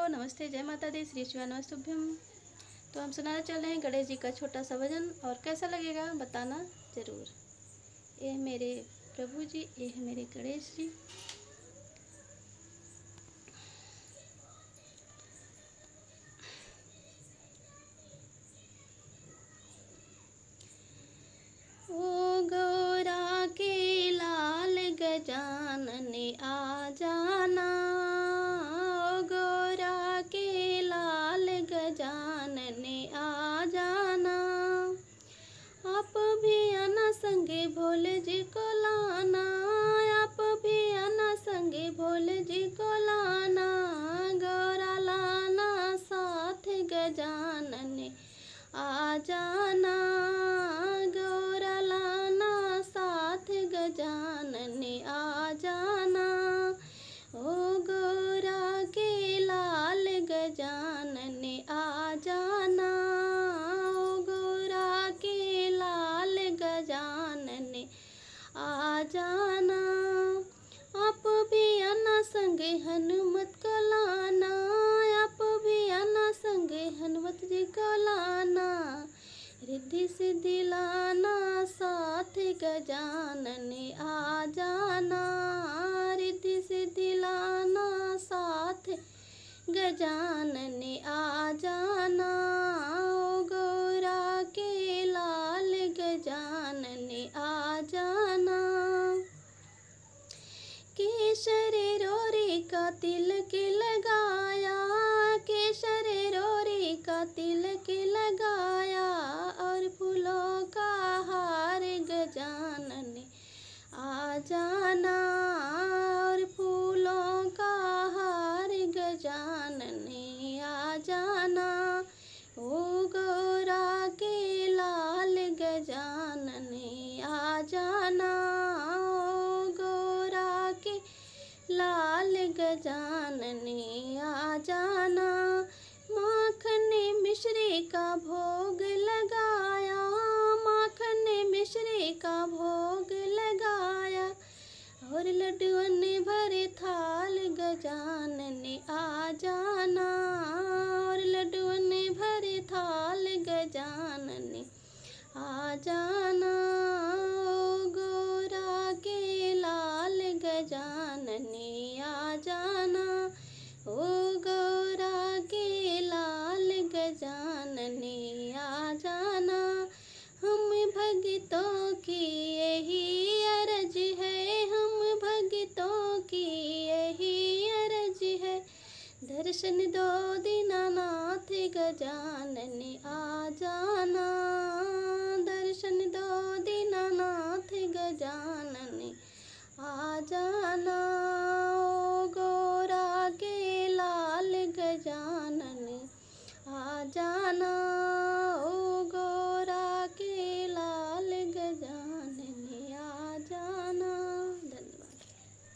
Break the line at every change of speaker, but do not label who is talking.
नमस्ते, जय माता दी, श्री शिवा नमस्तुभ्यम। तो हम सुनाना चल रहे हैं गणेश जी का छोटा सा भजन, और कैसा लगेगा बताना ज़रूर। ये है मेरे प्रभु जी, ये है मेरे गणेश जी। ओ गौरा के लाल गजानन आ जाना, ओ गौरा के लाल गजानन आ जाना। आप भी आना संगे भोले जी को लाना, आप भी आना संगे भोले जी को लाना। गौरा लाना साथ गजानन आ जाना, गौरा लाना साथ गजानन आ जाना। ओ गौरा के लाल गजानन आ जाना, ओ गौरा के लाल गजानन आ जाना। आप भी आना संगे हनुमत को लाना, आप भी आना संगे हनुमत जी को लाना। रिद्धि सिद्धि लाना साथ गजानन आ जाना, रिद्धि सिद्धि लाना साथ गजानन आ जाना। ओ गौरा के लाल गजानन आ जाना। केसर रोरी का तिलक लगाया, केसर रोरी का तिलक लगाया, और फूलों का हार गजानन आ जाना, और फूलों का हार गजानन आ जाना। ओ गौरा के लाल गजानन आ जाना, ओ गौरा के लाल गजानन आ जाना। माखन मिश्री का भोग लगाया, माखन मिश्री का भोग लगाया, और लड्डुअन भरे थाल गजानन आ जाना, और लड्डुअन भरे थाल गजानन आ जाना। ओ गौरा के लाल गजानन आ जाना, ओ गौरा के लाल गजानन आ जाना। हम भक्तों की यही अर्ज है, हम भक्तों की यही अर्ज है। दर्शन दो दीनानाथ गजानन आ जाना।